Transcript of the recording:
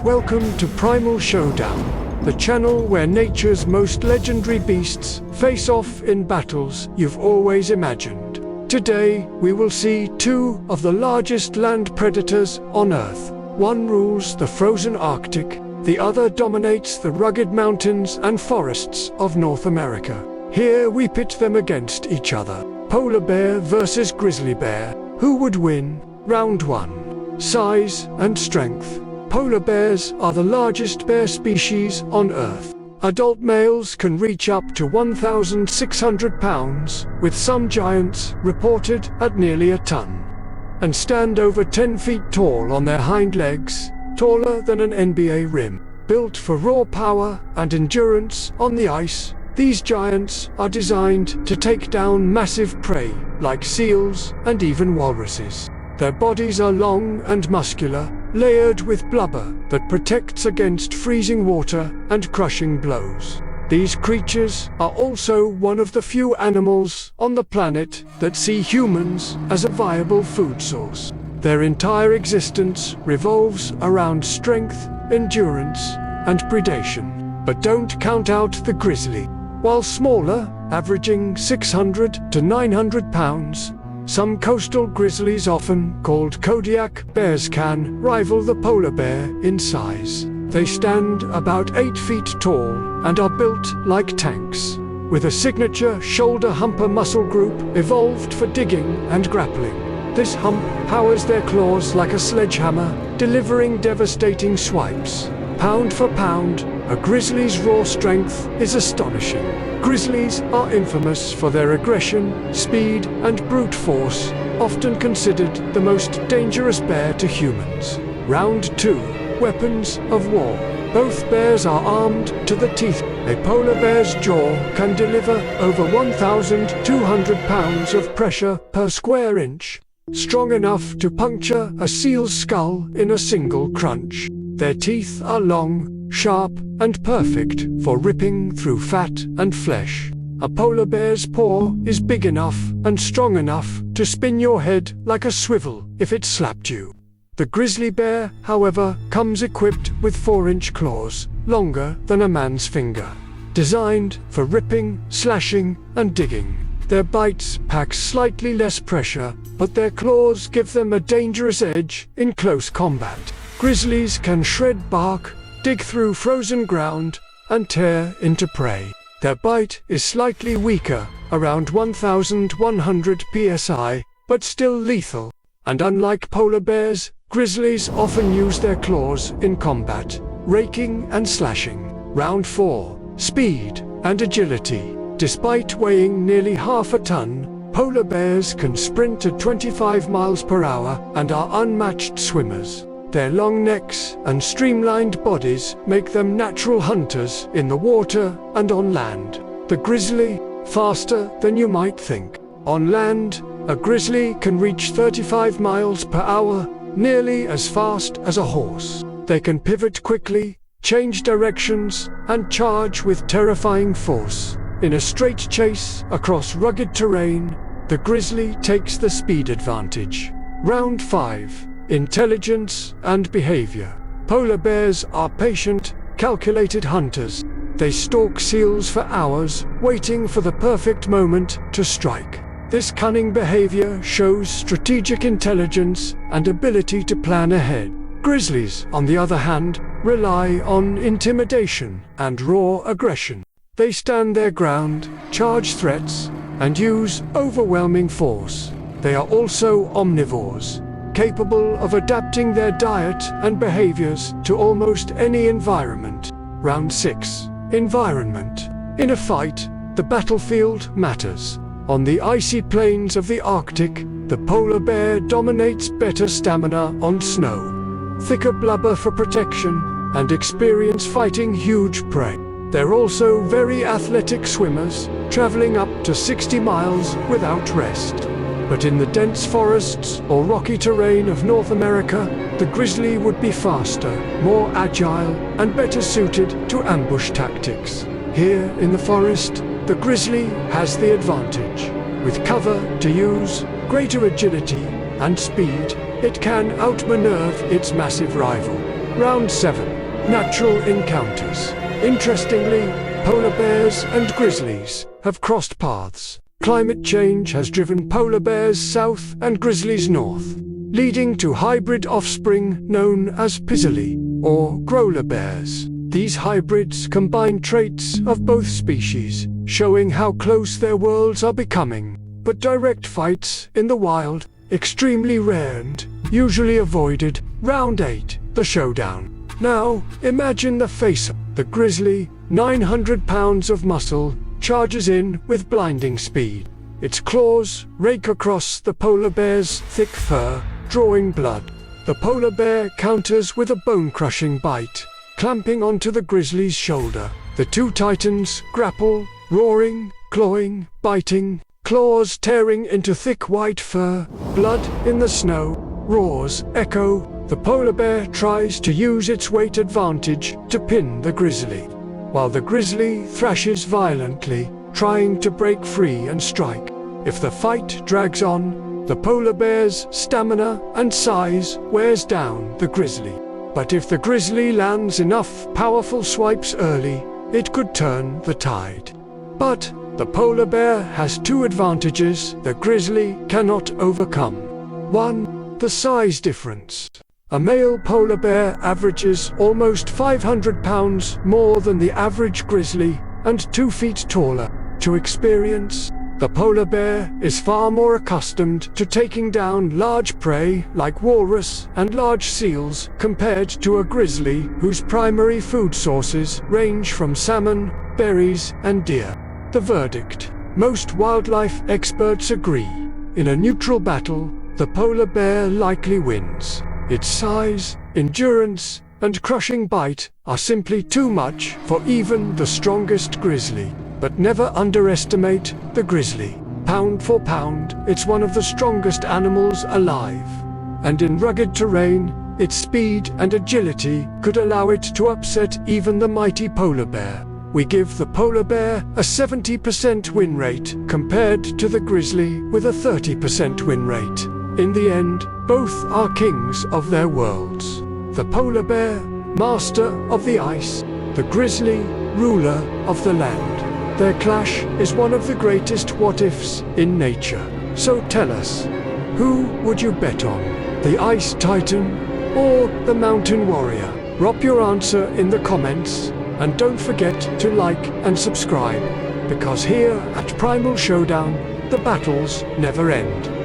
Welcome to Primal Showdown, the channel where nature's most legendary beasts face off in battles you've always imagined. Today, we will see two of the largest land predators on Earth. One rules the frozen Arctic, the other dominates the rugged mountains and forests of North America. Here we pit them against each other. Polar bear versus grizzly bear. Who would win? Round 1. Size and strength. Polar bears are the largest bear species on Earth. Adult males can reach up to 1,600 pounds, with some giants reported at nearly a ton, and stand over 10 feet tall on their hind legs, taller than an NBA rim. Built for raw power and endurance on the ice, these giants are designed to take down massive prey like seals and even walruses. Their bodies are long and muscular, layered with blubber that protects against freezing water and crushing blows. These creatures are also one of the few animals on the planet that see humans as a viable food source. Their entire existence revolves around strength, endurance, and predation. But don't count out the grizzly. While smaller, averaging 600 to 900 pounds, some coastal grizzlies, often called Kodiak bears, can rival the polar bear in size. They stand about 8 feet tall and are built like tanks, with a signature shoulder humper muscle group evolved for digging and grappling. This hump powers their claws like a sledgehammer, delivering devastating swipes. Pound for pound, a grizzly's raw strength is astonishing. Grizzlies are infamous for their aggression, speed, and brute force, often considered the most dangerous bear to humans. Round 2. Weapons of war. Both bears are armed to the teeth. A polar bear's jaw can deliver over 1,200 pounds of pressure per square inch, strong enough to puncture a seal's skull in a single crunch. Their teeth are long, sharp, and perfect for ripping through fat and flesh. A polar bear's paw is big enough and strong enough to spin your head like a swivel if it slapped you. The grizzly bear, however, comes equipped with 4-inch claws, longer than a man's finger, designed for ripping, slashing, and digging. Their bites pack slightly less pressure, but their claws give them a dangerous edge in close combat. Grizzlies can shred bark, dig through frozen ground, and tear into prey. Their bite is slightly weaker, around 1,100 psi, but still lethal. And unlike polar bears, grizzlies often use their claws in combat, raking and slashing. Round 4. Speed and agility. Despite weighing nearly half a ton, polar bears can sprint at 25 miles per hour and are unmatched swimmers. Their long necks and streamlined bodies make them natural hunters in the water and on land. The grizzly, faster than you might think. On land, a grizzly can reach 35 miles per hour, nearly as fast as a horse. They can pivot quickly, change directions, and charge with terrifying force. In a straight chase across rugged terrain, the grizzly takes the speed advantage. Round 5. Intelligence and behavior. Polar bears are patient, calculated hunters. They stalk seals for hours, waiting for the perfect moment to strike. This cunning behavior shows strategic intelligence and ability to plan ahead. Grizzlies, on the other hand, rely on intimidation and raw aggression. They stand their ground, charge threats, and use overwhelming force. They are also omnivores, capable of adapting their diet and behaviors to almost any environment. Round 6. Environment. In a fight, the battlefield matters. On the icy plains of the Arctic, the polar bear dominates. Better stamina on snow, thicker blubber for protection, and experience fighting huge prey. They're also very athletic swimmers, traveling up to 60 miles without rest. But in the dense forests or rocky terrain of North America, the grizzly would be faster, more agile, and better suited to ambush tactics. Here in the forest, the grizzly has the advantage. With cover to use, greater agility, and speed, it can outmaneuver its massive rival. Round 7. Natural encounters. Interestingly, polar bears and grizzlies have crossed paths. Climate change has driven polar bears south and grizzlies north, leading to hybrid offspring known as pizzly, or growler bears. These hybrids combine traits of both species, showing how close their worlds are becoming. But direct fights in the wild, extremely rare and usually avoided. Round 8. The showdown. Now, imagine the face-up. The grizzly, 900 pounds of muscle, charges in with blinding speed. Its claws rake across the polar bear's thick fur, drawing blood. The polar bear counters with a bone-crushing bite, clamping onto the grizzly's shoulder. The two titans grapple, roaring, clawing, biting, claws tearing into thick white fur. Blood in the snow, roars echo. The polar bear tries to use its weight advantage to pin the grizzly, while the grizzly thrashes violently, trying to break free and strike. If the fight drags on, the polar bear's stamina and size wears down the grizzly. But if the grizzly lands enough powerful swipes early, it could turn the tide. But the polar bear has two advantages the grizzly cannot overcome. 1. The size difference. A male polar bear averages almost 500 pounds more than the average grizzly, and 2 feet taller. To experience, the polar bear is far more accustomed to taking down large prey like walrus and large seals compared to a grizzly whose primary food sources range from salmon, berries, and deer. The verdict. Most wildlife experts agree. In a neutral battle, the polar bear likely wins. Its size, endurance, and crushing bite are simply too much for even the strongest grizzly. But never underestimate the grizzly. Pound for pound, it's one of the strongest animals alive. And in rugged terrain, its speed and agility could allow it to upset even the mighty polar bear. We give the polar bear a 70% win rate compared to the grizzly with a 30% win rate. In the end, both are kings of their worlds. The polar bear, master of the ice, the grizzly, ruler of the land. Their clash is one of the greatest what-ifs in nature. So tell us, who would you bet on? The ice titan or the mountain warrior? Drop your answer in the comments, and don't forget to like and subscribe, because here at Primal Showdown, the battles never end.